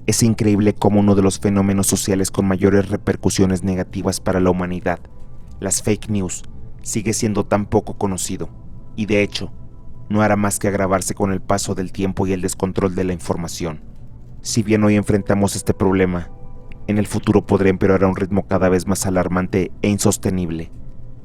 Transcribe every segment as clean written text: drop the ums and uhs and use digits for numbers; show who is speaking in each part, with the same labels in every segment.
Speaker 1: Es increíble cómo uno de los fenómenos sociales con mayores repercusiones negativas para la humanidad, las fake news, sigue siendo tan poco conocido, y de hecho, no hará más que agravarse con el paso del tiempo y el descontrol de la información. Si bien hoy enfrentamos este problema, en el futuro podría empeorar a un ritmo cada vez más alarmante e insostenible,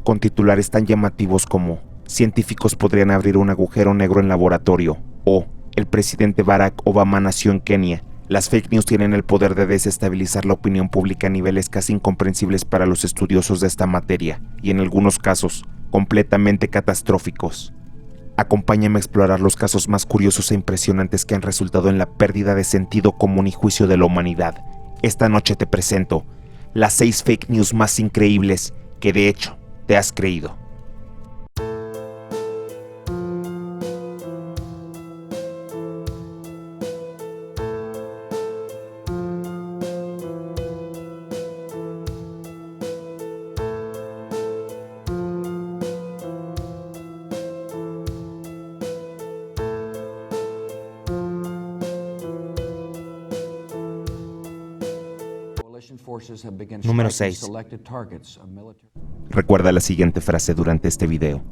Speaker 1: con titulares tan llamativos como científicos podrían abrir un agujero negro en laboratorio o el presidente Barack Obama nació en Kenia. Las fake news tienen el poder de desestabilizar la opinión pública a niveles casi incomprensibles para los estudiosos de esta materia y en algunos casos completamente catastróficos. Acompáñame a explorar los casos más curiosos e impresionantes que han resultado en la pérdida de sentido común y juicio de la humanidad. Esta noche te presento las 6 fake news más increíbles que de hecho te has creído. Número 6. Recuerda la siguiente frase durante este video.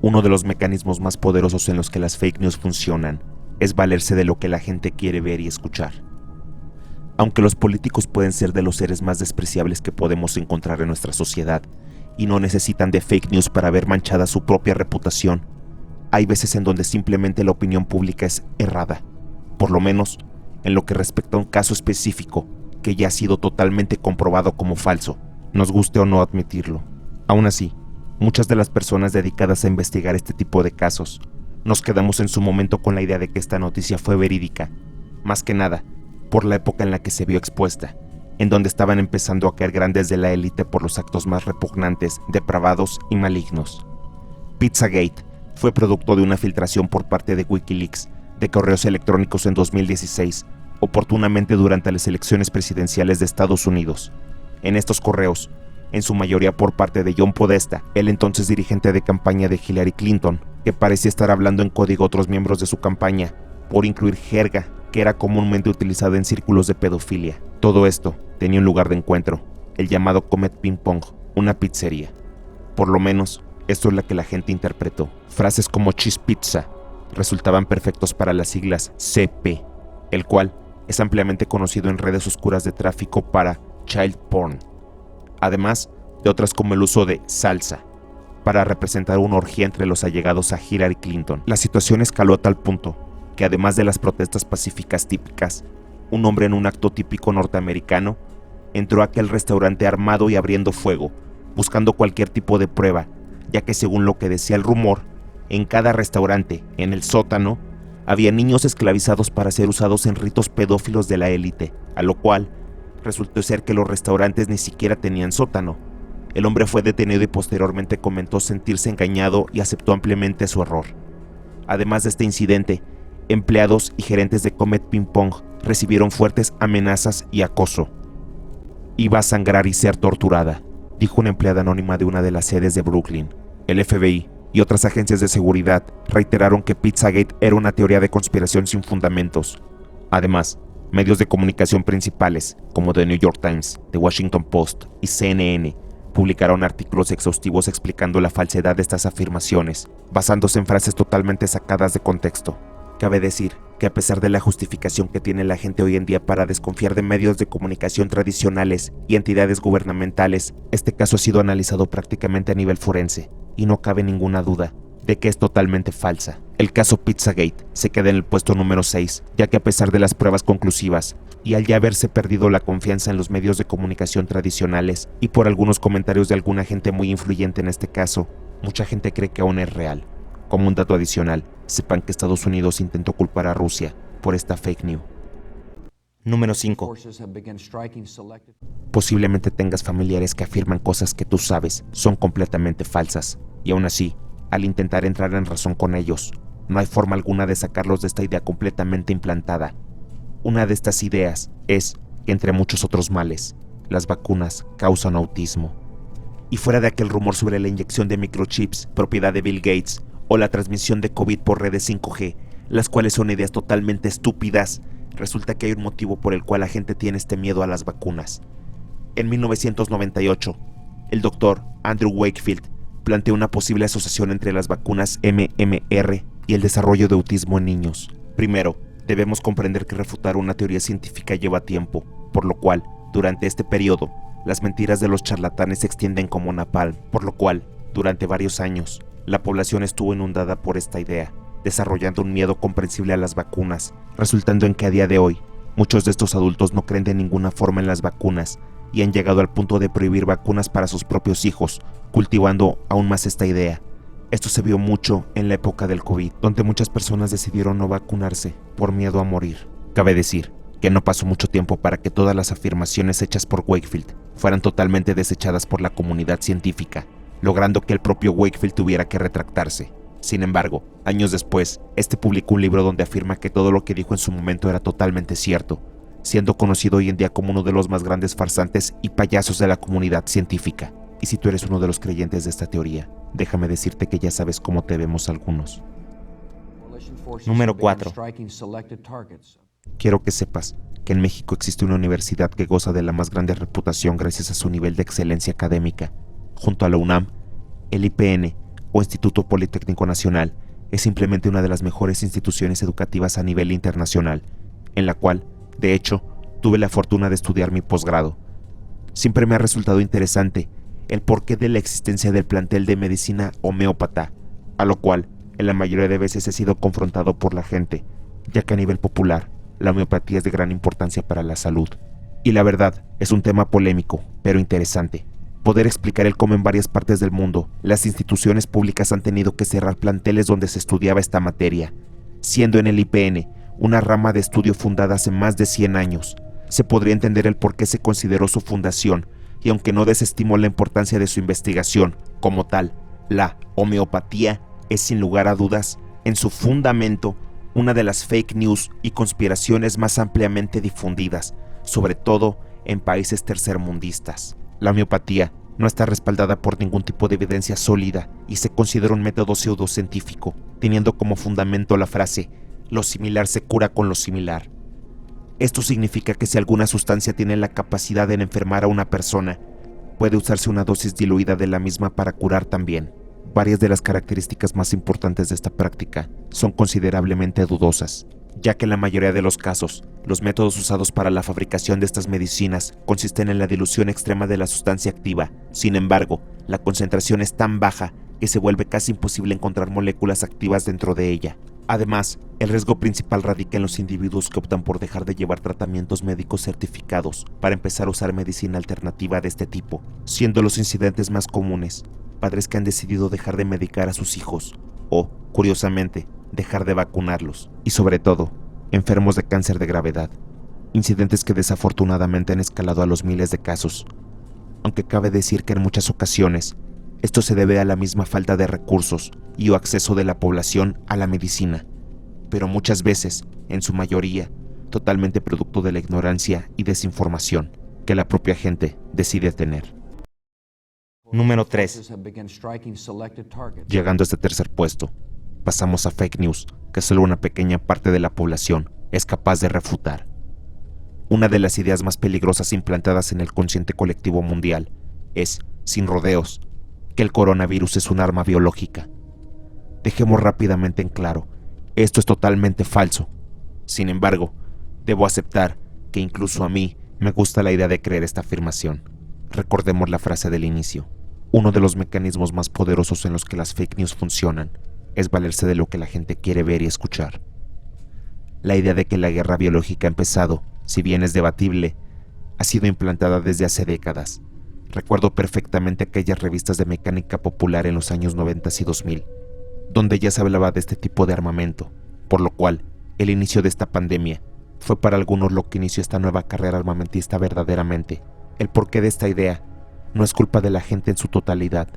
Speaker 1: Uno de los mecanismos más poderosos en los que las fake news funcionan es valerse de lo que la gente quiere ver y escuchar. Aunque los políticos pueden ser de los seres más despreciables que podemos encontrar en nuestra sociedad y no necesitan de fake news para ver manchada su propia reputación, hay veces en donde simplemente la opinión pública es errada, por lo menos en lo que respecta a un caso específico que ya ha sido totalmente comprobado como falso, nos guste o no admitirlo. Aún así, muchas de las personas dedicadas a investigar este tipo de casos, nos quedamos en su momento con la idea de que esta noticia fue verídica, más que nada, por la época en la que se vio expuesta, en donde estaban empezando a caer grandes de la élite por los actos más repugnantes, depravados y malignos. Pizzagate fue producto de una filtración por parte de Wikileaks de correos electrónicos en 2016, oportunamente durante las elecciones presidenciales de Estados Unidos. En estos correos, en su mayoría por parte de John Podesta, el entonces dirigente de campaña de Hillary Clinton, que parecía estar hablando en código a otros miembros de su campaña, por incluir jerga que era comúnmente utilizada en círculos de pedofilia. Todo esto tenía un lugar de encuentro, el llamado Comet Ping Pong, una pizzería. Por lo menos, esto es lo que la gente interpretó. Frases como Cheese Pizza resultaban perfectos para las siglas CP, el cual es ampliamente conocido en redes oscuras de tráfico para child porn, además de otras como el uso de salsa, para representar una orgía entre los allegados a Hillary Clinton. La situación escaló a tal punto que además de las protestas pacíficas típicas, un hombre en un acto típico norteamericano entró a aquel restaurante armado y abriendo fuego, buscando cualquier tipo de prueba, ya que según lo que decía el rumor, en cada restaurante, en el sótano, había niños esclavizados para ser usados en ritos pedófilos de la élite, a lo cual resultó ser que los restaurantes ni siquiera tenían sótano. El hombre fue detenido y posteriormente comentó sentirse engañado y aceptó ampliamente su error. Además de este incidente, empleados y gerentes de Comet Ping Pong recibieron fuertes amenazas y acoso. Iba a sangrar y ser torturada, dijo una empleada anónima de una de las sedes de Brooklyn. El FBI y otras agencias de seguridad reiteraron que Pizzagate era una teoría de conspiración sin fundamentos. Además, medios de comunicación principales, como The New York Times, The Washington Post y CNN, publicaron artículos exhaustivos explicando la falsedad de estas afirmaciones, basándose en frases totalmente sacadas de contexto. Cabe decir que a pesar de la justificación que tiene la gente hoy en día para desconfiar de medios de comunicación tradicionales y entidades gubernamentales, este caso ha sido analizado prácticamente a nivel forense, y no cabe ninguna duda de que es totalmente falsa. El caso Pizzagate se queda en el puesto número 6, ya que a pesar de las pruebas conclusivas, y al ya haberse perdido la confianza en los medios de comunicación tradicionales, y por algunos comentarios de alguna gente muy influyente en este caso, mucha gente cree que aún es real. Como un dato adicional, sepan que Estados Unidos intentó culpar a Rusia por esta fake news. Número 5. Posiblemente tengas familiares que afirman cosas que tú sabes son completamente falsas, y aún así, al intentar entrar en razón con ellos, no hay forma alguna de sacarlos de esta idea completamente implantada. Una de estas ideas es que, entre muchos otros males, las vacunas causan autismo. Y fuera de aquel rumor sobre la inyección de microchips, propiedad de Bill Gates, o la transmisión de COVID por redes 5G, las cuales son ideas totalmente estúpidas, resulta que hay un motivo por el cual la gente tiene este miedo a las vacunas. En 1998, el doctor Andrew Wakefield planteó una posible asociación entre las vacunas MMR y el desarrollo de autismo en niños. Primero, debemos comprender que refutar una teoría científica lleva tiempo, por lo cual, durante este periodo, las mentiras de los charlatanes se extienden como napalm, por lo cual, durante varios años, la población estuvo inundada por esta idea, desarrollando un miedo comprensible a las vacunas, resultando en que a día de hoy, muchos de estos adultos no creen de ninguna forma en las vacunas y han llegado al punto de prohibir vacunas para sus propios hijos, cultivando aún más esta idea. Esto se vio mucho en la época del COVID, donde muchas personas decidieron no vacunarse por miedo a morir. Cabe decir que no pasó mucho tiempo para que todas las afirmaciones hechas por Wakefield fueran totalmente desechadas por la comunidad científica, logrando que el propio Wakefield tuviera que retractarse. Sin embargo, años después, este publicó un libro donde afirma que todo lo que dijo en su momento era totalmente cierto, siendo conocido hoy en día como uno de los más grandes farsantes y payasos de la comunidad científica. Y si tú eres uno de los creyentes de esta teoría, déjame decirte que ya sabes cómo te vemos algunos. Número 4. Quiero que sepas que en México existe una universidad que goza de la más grande reputación gracias a su nivel de excelencia académica. Junto a la UNAM, el IPN o Instituto Politécnico Nacional es simplemente una de las mejores instituciones educativas a nivel internacional, en la cual, de hecho, tuve la fortuna de estudiar mi posgrado. Siempre me ha resultado interesante el porqué de la existencia del plantel de medicina homeópata, a lo cual en la mayoría de veces he sido confrontado por la gente, ya que a nivel popular, la homeopatía es de gran importancia para la salud. Y la verdad, es un tema polémico, pero interesante. Poder explicar el cómo en varias partes del mundo, las instituciones públicas han tenido que cerrar planteles donde se estudiaba esta materia, siendo en el IPN una rama de estudio fundada hace más de 100 años. Se podría entender el por qué se consideró su fundación, y aunque no desestimo la importancia de su investigación, como tal, la homeopatía es sin lugar a dudas, en su fundamento, una de las fake news y conspiraciones más ampliamente difundidas, sobre todo en países tercermundistas. La homeopatía no está respaldada por ningún tipo de evidencia sólida y se considera un método pseudocientífico, teniendo como fundamento la frase, lo similar se cura con lo similar. Esto significa que si alguna sustancia tiene la capacidad de enfermar a una persona, puede usarse una dosis diluida de la misma para curar también. Varias de las características más importantes de esta práctica son considerablemente dudosas, ya que en la mayoría de los casos, los métodos usados para la fabricación de estas medicinas consisten en la dilución extrema de la sustancia activa. Sin embargo, la concentración es tan baja que se vuelve casi imposible encontrar moléculas activas dentro de ella. Además, el riesgo principal radica en los individuos que optan por dejar de llevar tratamientos médicos certificados para empezar a usar medicina alternativa de este tipo, siendo los incidentes más comunes padres que han decidido dejar de medicar a sus hijos o, curiosamente, dejar de vacunarlos, y sobre todo, enfermos de cáncer de gravedad, incidentes que desafortunadamente han escalado a los miles de casos, aunque cabe decir que en muchas ocasiones esto se debe a la misma falta de recursos y o acceso de la población a la medicina, pero muchas veces, en su mayoría, totalmente producto de la ignorancia y desinformación que la propia gente decide tener. Número 3. Llegando a este tercer puesto, pasamos a fake news que solo una pequeña parte de la población es capaz de refutar. Una de las ideas más peligrosas implantadas en el consciente colectivo mundial es, sin rodeos, que el coronavirus es un arma biológica. Dejemos rápidamente en claro, esto es totalmente falso. Sin embargo, debo aceptar que incluso a mí me gusta la idea de creer esta afirmación. Recordemos la frase del inicio. Uno de los mecanismos más poderosos en los que las fake news funcionan es valerse de lo que la gente quiere ver y escuchar. La idea de que la guerra biológica ha empezado, si bien es debatible, ha sido implantada desde hace décadas. Recuerdo perfectamente aquellas revistas de mecánica popular en los años 90 y 2000, donde ya se hablaba de este tipo de armamento, por lo cual el inicio de esta pandemia fue para algunos lo que inició esta nueva carrera armamentista verdaderamente. El porqué de esta idea no es culpa de la gente en su totalidad,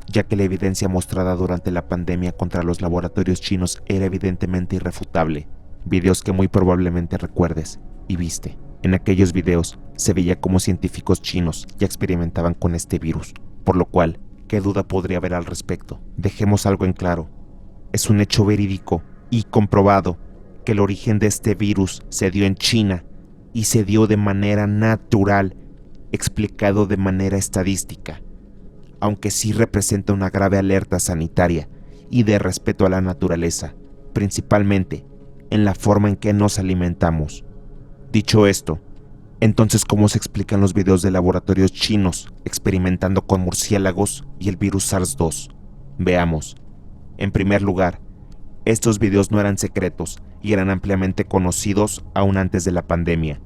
Speaker 1: ya que la evidencia mostrada durante la pandemia contra los laboratorios chinos era evidentemente irrefutable. Videos que muy probablemente recuerdes y viste. En aquellos videos se veía cómo científicos chinos ya experimentaban con este virus, por lo cual, ¿qué duda podría haber al respecto? Dejemos algo en claro. Es un hecho verídico y comprobado que el origen de este virus se dio en China y se dio de manera natural, explicado de manera estadística, aunque sí representa una grave alerta sanitaria y de respeto a la naturaleza, principalmente en la forma en que nos alimentamos. Dicho esto, entonces, ¿cómo se explican los videos de laboratorios chinos experimentando con murciélagos y el virus SARS-2? Veamos. En primer lugar, estos videos no eran secretos y eran ampliamente conocidos aún antes de la pandemia.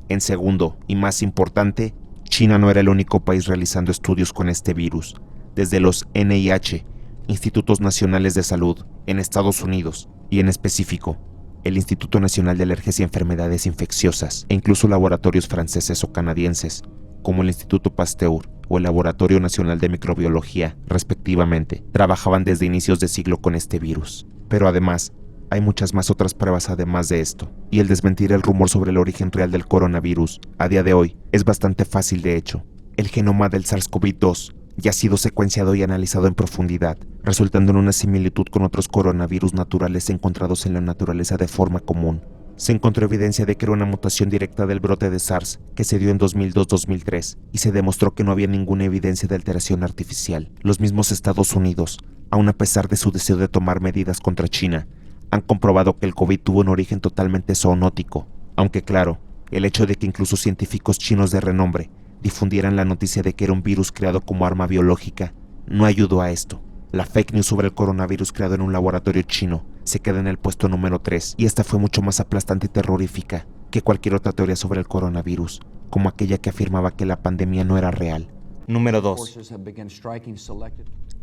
Speaker 1: En segundo, y más importante, China no era el único país realizando estudios con este virus. Desde los NIH, Institutos Nacionales de Salud, en Estados Unidos, y en específico, el Instituto Nacional de Alergias y Enfermedades Infecciosas, e incluso laboratorios franceses o canadienses, como el Instituto Pasteur o el Laboratorio Nacional de Microbiología, respectivamente, trabajaban desde inicios de siglo con este virus. Pero además, hay muchas más otras pruebas además de esto, y el desmentir el rumor sobre el origen real del coronavirus, a día de hoy, es bastante fácil de hecho. El genoma del SARS-CoV-2 ya ha sido secuenciado y analizado en profundidad, resultando en una similitud con otros coronavirus naturales encontrados en la naturaleza de forma común. Se encontró evidencia de que era una mutación directa del brote de SARS que se dio en 2002-2003 y se demostró que no había ninguna evidencia de alteración artificial. Los mismos Estados Unidos, aun a pesar de su deseo de tomar medidas contra China, han comprobado que el COVID tuvo un origen totalmente zoonótico, aunque claro, el hecho de que incluso científicos chinos de renombre difundieran la noticia de que era un virus creado como arma biológica no ayudó a esto. La fake news sobre el coronavirus creado en un laboratorio chino se queda en el puesto número 3, y esta fue mucho más aplastante y terrorífica que cualquier otra teoría sobre el coronavirus, como aquella que afirmaba que la pandemia no era real. Número 2.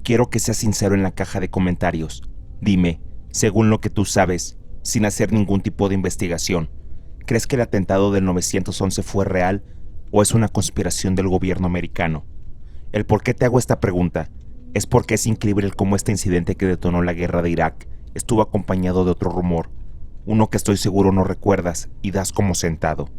Speaker 1: Quiero que seas sincero en la caja de comentarios. Dime, según lo que tú sabes, sin hacer ningún tipo de investigación, ¿crees que el atentado del 911 fue real o es una conspiración del gobierno americano? El por qué te hago esta pregunta es porque es increíble cómo este incidente que detonó la guerra de Irak estuvo acompañado de otro rumor, uno que estoy seguro no recuerdas y das como sentado.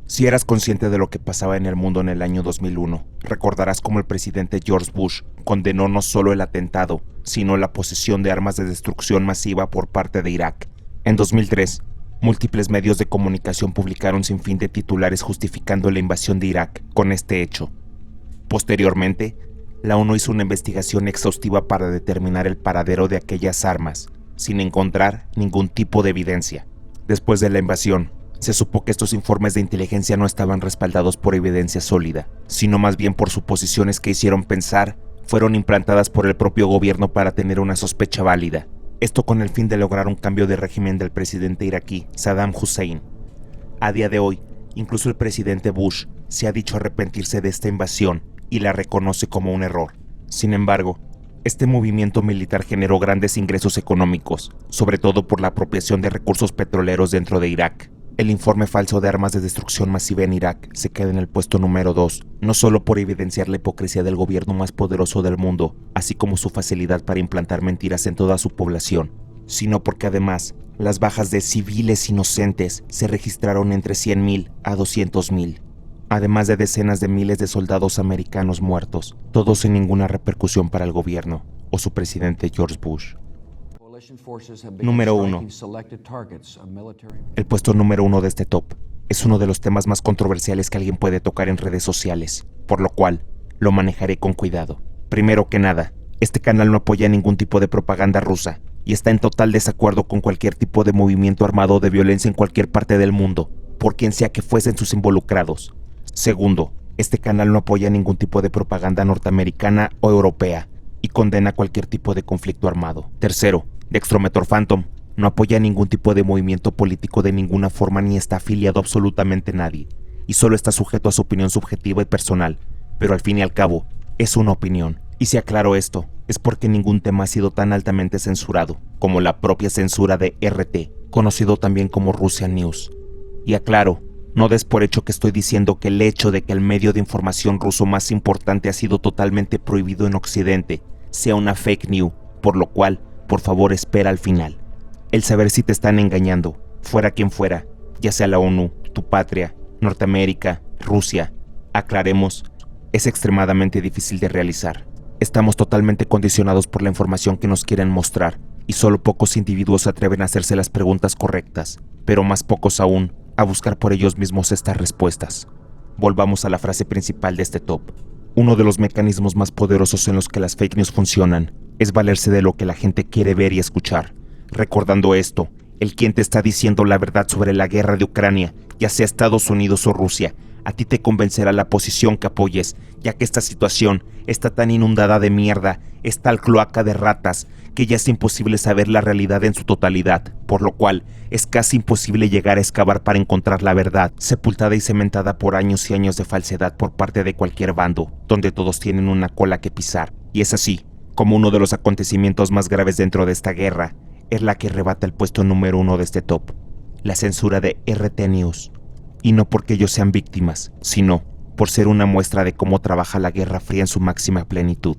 Speaker 1: Si eras consciente de lo que pasaba en el mundo en el año 2001, recordarás cómo el presidente George Bush condenó no solo el atentado, sino la posesión de armas de destrucción masiva por parte de Irak. En 2003, múltiples medios de comunicación publicaron sin fin de titulares justificando la invasión de Irak con este hecho. Posteriormente, la ONU hizo una investigación exhaustiva para determinar el paradero de aquellas armas, sin encontrar ningún tipo de evidencia. Después de la invasión, se supo que estos informes de inteligencia no estaban respaldados por evidencia sólida, sino más bien por suposiciones que hicieron pensar fueron implantadas por el propio gobierno para tener una sospecha válida. Esto con el fin de lograr un cambio de régimen del presidente iraquí, Saddam Hussein. A día de hoy, incluso el presidente Bush se ha dicho arrepentirse de esta invasión y la reconoce como un error. Sin embargo, este movimiento militar generó grandes ingresos económicos, sobre todo por la apropiación de recursos petroleros dentro de Irak. El informe falso de armas de destrucción masiva en Irak se queda en el puesto número 2, no solo por evidenciar la hipocresía del gobierno más poderoso del mundo, así como su facilidad para implantar mentiras en toda su población, sino porque además, las bajas de civiles inocentes se registraron entre 100.000 a 200.000, además de decenas de miles de soldados americanos muertos, todos sin ninguna repercusión para el gobierno o su presidente George Bush. Número 1. El puesto número 1 de este top es uno de los temas más controversiales que alguien puede tocar en redes sociales, por lo cual lo manejaré con cuidado. Primero que nada, este canal no apoya ningún tipo de propaganda rusa y está en total desacuerdo con cualquier tipo de movimiento armado o de violencia en cualquier parte del mundo, por quien sea que fuesen sus involucrados. Segundo, este canal no apoya ningún tipo de propaganda norteamericana o europea y condena cualquier tipo de conflicto armado. Tercero, Dextrometor Phantom no apoya ningún tipo de movimiento político de ninguna forma ni está afiliado a absolutamente nadie, y solo está sujeto a su opinión subjetiva y personal, pero al fin y al cabo, es una opinión. Y si aclaro esto, es porque ningún tema ha sido tan altamente censurado como la propia censura de RT, conocido también como Russian News. Y aclaro, no des por hecho que estoy diciendo que el hecho de que el medio de información ruso más importante ha sido totalmente prohibido en Occidente sea una fake news, por lo cual, por favor espera al final. El saber si te están engañando, fuera quien fuera, ya sea la ONU, tu patria, Norteamérica, Rusia, aclaremos, es extremadamente difícil de realizar. Estamos totalmente condicionados por la información que nos quieren mostrar, y solo pocos individuos se atreven a hacerse las preguntas correctas, pero más pocos aún a buscar por ellos mismos estas respuestas. Volvamos a la frase principal de este top. Uno de los mecanismos más poderosos en los que las fake news funcionan es valerse de lo que la gente quiere ver y escuchar. Recordando esto, el quien te está diciendo la verdad sobre la guerra de Ucrania, ya sea Estados Unidos o Rusia, a ti te convencerá la posición que apoyes, ya que esta situación está tan inundada de mierda, es tal cloaca de ratas, que ya es imposible saber la realidad en su totalidad, por lo cual es casi imposible llegar a excavar para encontrar la verdad, sepultada y cementada por años y años de falsedad por parte de cualquier bando, donde todos tienen una cola que pisar. Y es así, como uno de los acontecimientos más graves dentro de esta guerra, es la que arrebata el puesto número 1 de este top, la censura de RT News. Y no porque ellos sean víctimas, sino por ser una muestra de cómo trabaja la Guerra Fría en su máxima plenitud.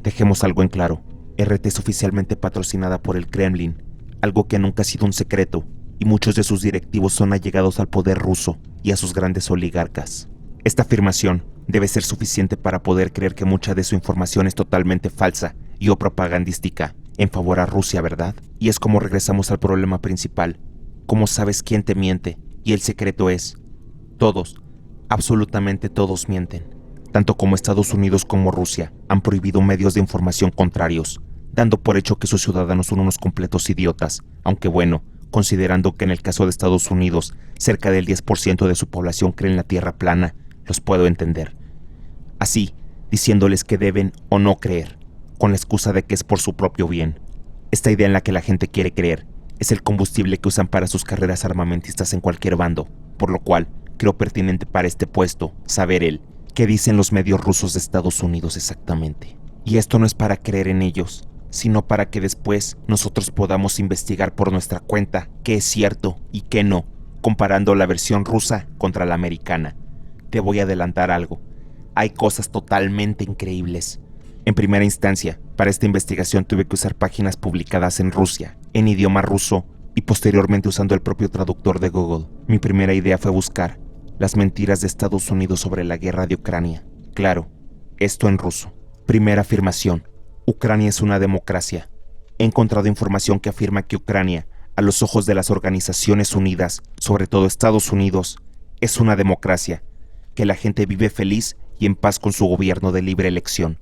Speaker 1: Dejemos algo en claro, RT es oficialmente patrocinada por el Kremlin, algo que nunca ha sido un secreto, y muchos de sus directivos son allegados al poder ruso y a sus grandes oligarcas. Esta afirmación debe ser suficiente para poder creer que mucha de su información es totalmente falsa y o propagandística en favor a Rusia, ¿verdad? Y es como regresamos al problema principal. ¿Cómo sabes quién te miente? Y el secreto es, todos, absolutamente todos mienten. Tanto como Estados Unidos como Rusia han prohibido medios de información contrarios, dando por hecho que sus ciudadanos son unos completos idiotas, aunque bueno, considerando que en el caso de Estados Unidos, cerca del 10% de su población cree en la Tierra plana, los puedo entender. Así, diciéndoles que deben o no creer, con la excusa de que es por su propio bien. Esta idea en la que la gente quiere creer es el combustible que usan para sus carreras armamentistas en cualquier bando, por lo cual creo pertinente para este puesto saber qué dicen los medios rusos de Estados Unidos exactamente. Y esto no es para creer en ellos, sino para que después nosotros podamos investigar por nuestra cuenta qué es cierto y qué no, comparando la versión rusa contra la americana. Te voy a adelantar algo. Hay cosas totalmente increíbles. En primera instancia, para esta investigación tuve que usar páginas publicadas en Rusia, en idioma ruso, y posteriormente usando el propio traductor de Google. Mi primera idea fue buscar las mentiras de Estados Unidos sobre la guerra de Ucrania. Claro, esto en ruso. Primera afirmación. Ucrania es una democracia. He encontrado información que afirma que Ucrania, a los ojos de las Organizaciones Unidas, sobre todo Estados Unidos, es una democracia, que la gente vive feliz y en paz con su gobierno de libre elección.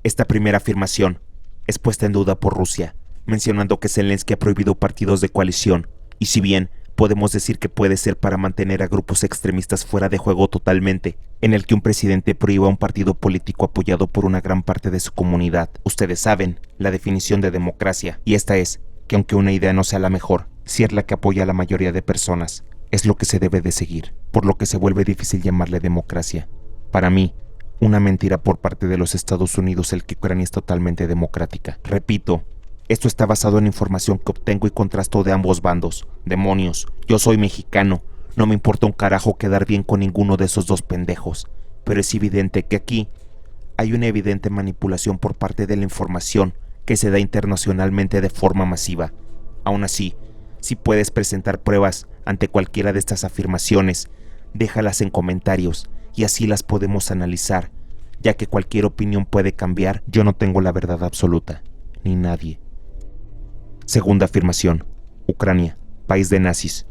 Speaker 1: Esta primera afirmación es puesta en duda por Rusia, mencionando que Zelensky ha prohibido partidos de coalición, y si bien podemos decir que puede ser para mantener a grupos extremistas fuera de juego totalmente, en el que un presidente prohíba un partido político apoyado por una gran parte de su comunidad. Ustedes saben la definición de democracia, y esta es que aunque una idea no sea la mejor, si es la que apoya a la mayoría de personas, es lo que se debe de seguir, por lo que se vuelve difícil llamarle democracia. Para mí, una mentira por parte de los Estados Unidos el que Ucrania es totalmente democrática. Repito, esto está basado en información que obtengo y contrasto de ambos bandos. Demonios, yo soy mexicano, no me importa un carajo quedar bien con ninguno de esos dos pendejos, pero es evidente que aquí hay una evidente manipulación por parte de la información que se da internacionalmente de forma masiva. Aún así, si puedes presentar pruebas ante cualquiera de estas afirmaciones, déjalas en comentarios y así las podemos analizar, ya que cualquier opinión puede cambiar. Yo no tengo la verdad absoluta, ni nadie. Segunda afirmación. Ucrania, país de nazis.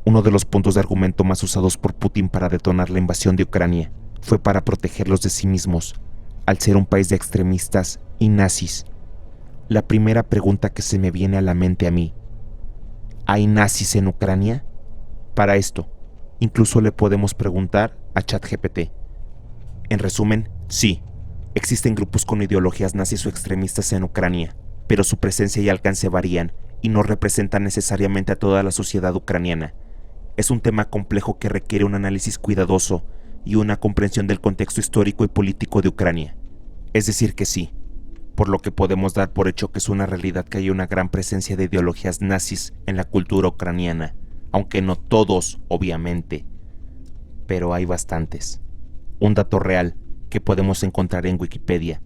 Speaker 1: Uno de los puntos de argumento más usados por Putin para detonar la invasión de Ucrania fue para protegerlos de sí mismos, al ser un país de extremistas y nazis. La primera pregunta que se me viene a la mente a mí: ¿hay nazis en Ucrania? Para esto, incluso le podemos preguntar a ChatGPT. En resumen, sí, existen grupos con ideologías nazis o extremistas en Ucrania, pero su presencia y alcance varían y no representan necesariamente a toda la sociedad ucraniana. Es un tema complejo que requiere un análisis cuidadoso y una comprensión del contexto histórico y político de Ucrania. Es decir que sí, por lo que podemos dar por hecho que es una realidad que hay una gran presencia de ideologías nazis en la cultura ucraniana, aunque no todos, obviamente, pero hay bastantes. Un dato real que podemos encontrar en Wikipedia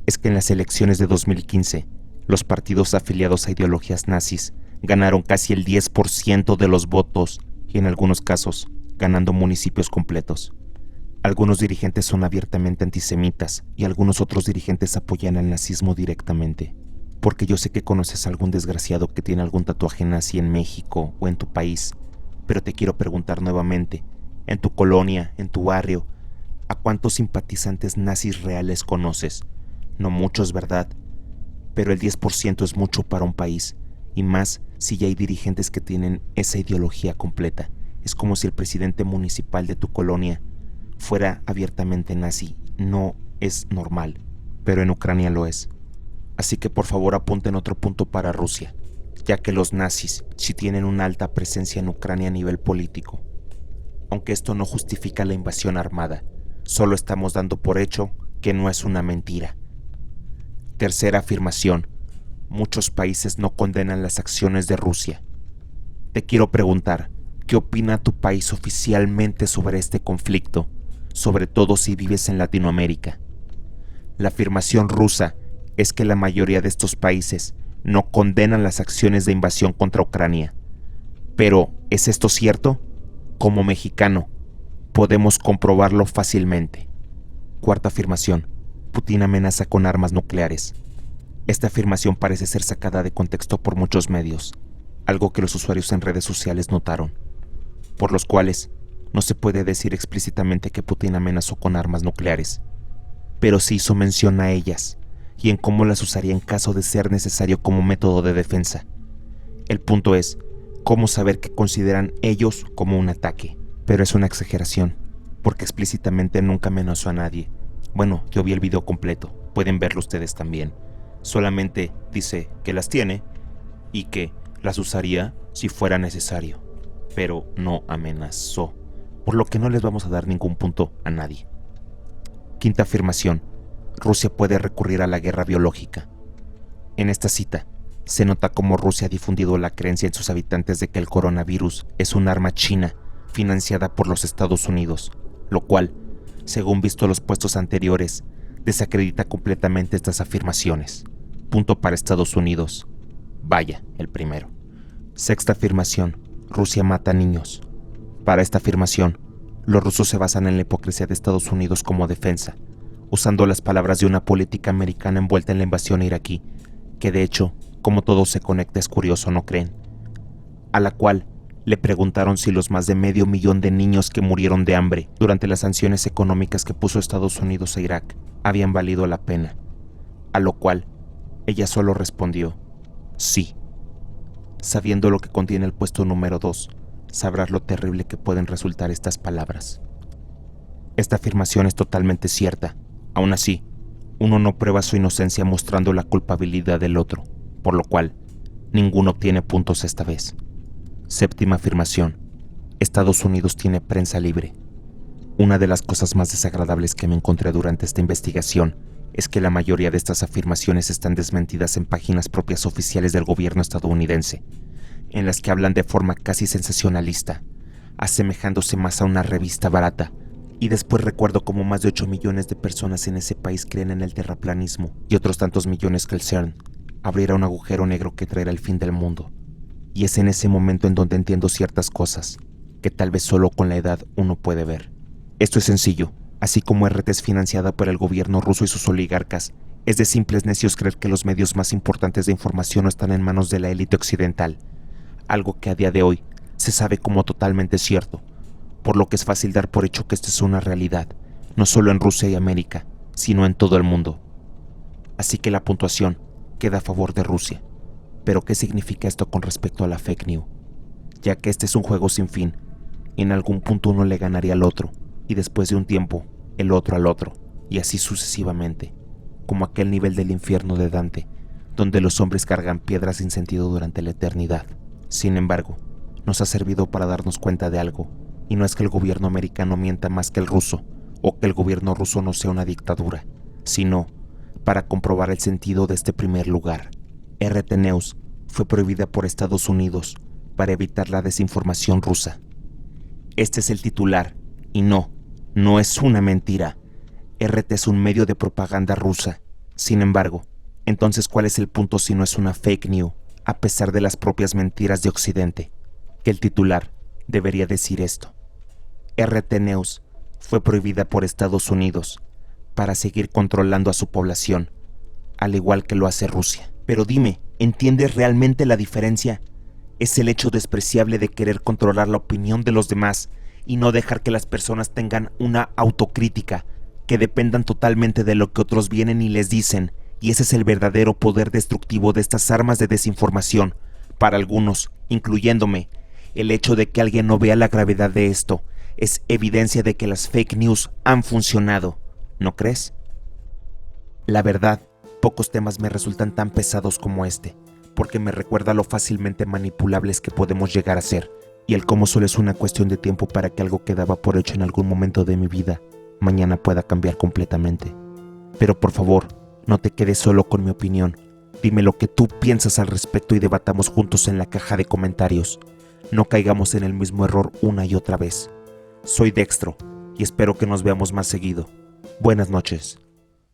Speaker 1: es que en las elecciones de 2015, los partidos afiliados a ideologías nazis ganaron casi el 10% de los votos y en algunos casos ganando municipios completos. Algunos dirigentes son abiertamente antisemitas y algunos otros dirigentes apoyan al nazismo directamente. porque yo sé que conoces a algún desgraciado que tiene algún tatuaje nazi en México o en tu país, pero te quiero preguntar nuevamente, en tu colonia, en tu barrio, ¿a cuántos simpatizantes nazis reales conoces? No muchos, ¿verdad? Pero el 10% es mucho para un país, y más si ya hay dirigentes que tienen esa ideología completa. Es como si el presidente municipal de tu colonia fuera abiertamente nazi. No es normal, pero en Ucrania lo es. Así que por favor apunten otro punto para Rusia, ya que los nazis sí tienen una alta presencia en Ucrania a nivel político. Aunque esto no justifica la invasión armada, solo estamos dando por hecho que no es una mentira. Tercera afirmación: muchos países no condenan las acciones de Rusia. Te quiero preguntar, ¿qué opina tu país oficialmente sobre este conflicto, sobre todo si vives en Latinoamérica? La afirmación rusa es que la mayoría de estos países no condenan las acciones de invasión contra Ucrania. Pero, ¿es esto cierto? Como mexicano, podemos comprobarlo fácilmente. Cuarta afirmación: Putin amenaza con armas nucleares. Esta afirmación parece ser sacada de contexto por muchos medios, algo que los usuarios en redes sociales notaron, por los cuales no se puede decir explícitamente que Putin amenazó con armas nucleares, pero sí hizo mención a ellas y en cómo las usaría en caso de ser necesario como método de defensa. El punto es, ¿cómo saber qué consideran ellos como un ataque? Pero es una exageración, porque explícitamente nunca amenazó a nadie. Bueno, yo vi el video completo, pueden verlo ustedes también. Solamente dice que las tiene y que las usaría si fuera necesario, pero no amenazó, por lo que no les vamos a dar ningún punto a nadie. Quinta afirmación: Rusia puede recurrir a la guerra biológica. En esta cita, se nota cómo Rusia ha difundido la creencia en sus habitantes de que el coronavirus es un arma china financiada por los Estados Unidos, lo cual, según visto los puestos anteriores, desacredita completamente estas afirmaciones. Punto para Estados Unidos. Vaya, el primero. Sexta afirmación: Rusia mata niños. Para esta afirmación, los rusos se basan en la hipocresía de Estados Unidos como defensa, usando las palabras de una política americana envuelta en la invasión iraquí, que de hecho, como todo se conecta, es curioso, ¿no creen? A la cual le preguntaron si los más de 500,000 de niños que murieron de hambre durante las sanciones económicas que puso Estados Unidos a Irak habían valido la pena, a lo cual ella solo respondió: sí. Sabiendo lo que contiene el puesto número 2, sabrás lo terrible que pueden resultar estas palabras. Esta afirmación es totalmente cierta. Aún así, uno no prueba su inocencia mostrando la culpabilidad del otro, por lo cual, ninguno obtiene puntos esta vez. Séptima afirmación: Estados Unidos tiene prensa libre. Una de las cosas más desagradables que me encontré durante esta investigación es que la mayoría de estas afirmaciones están desmentidas en páginas propias oficiales del gobierno estadounidense, en las que hablan de forma casi sensacionalista, asemejándose más a una revista barata. Y después recuerdo cómo más de 8 millones de personas en ese país creen en el terraplanismo y otros tantos millones que el CERN abrirá un agujero negro que traerá el fin del mundo. Y es en ese momento en donde entiendo ciertas cosas que tal vez solo con la edad uno puede ver. Esto es sencillo. Así como RT es financiada por el gobierno ruso y sus oligarcas, es de simples necios creer que los medios más importantes de información no están en manos de la élite occidental, algo que a día de hoy se sabe como totalmente cierto, por lo que es fácil dar por hecho que esto es una realidad, no solo en Rusia y América, sino en todo el mundo. Así que la puntuación queda a favor de Rusia. Pero ¿qué significa esto con respecto a la fake news? Ya que este es un juego sin fin, en algún punto uno le ganaría al otro, y después de un tiempo, el otro al otro, y así sucesivamente, como aquel nivel del infierno de Dante, donde los hombres cargan piedras sin sentido durante la eternidad. Sin embargo, nos ha servido para darnos cuenta de algo, y no es que el gobierno americano mienta más que el ruso, o que el gobierno ruso no sea una dictadura, sino para comprobar el sentido de este primer lugar. RT News fue prohibida por Estados Unidos para evitar la desinformación rusa. Este es el titular, y no es una mentira. RT es un medio de propaganda rusa. Sin embargo, entonces ¿cuál es el punto si no es una fake news, a pesar de las propias mentiras de Occidente? Que el titular debería decir esto: RT News fue prohibida por Estados Unidos para seguir controlando a su población, al igual que lo hace Rusia. Pero dime, ¿entiendes realmente la diferencia? Es el hecho despreciable de querer controlar la opinión de los demás y no dejar que las personas tengan una autocrítica, que dependan totalmente de lo que otros vienen y les dicen, y ese es el verdadero poder destructivo de estas armas de desinformación. Para algunos, incluyéndome, el hecho de que alguien no vea la gravedad de esto es evidencia de que las fake news han funcionado, ¿no crees? La verdad, pocos temas me resultan tan pesados como este, porque me recuerda lo fácilmente manipulables que podemos llegar a ser, y el cómo solo es una cuestión de tiempo para que algo que daba por hecho en algún momento de mi vida, mañana pueda cambiar completamente. Pero por favor, no te quedes solo con mi opinión. Dime lo que tú piensas al respecto y debatamos juntos en la caja de comentarios. No caigamos en el mismo error una y otra vez. Soy Dextro y espero que nos veamos más seguido. Buenas noches.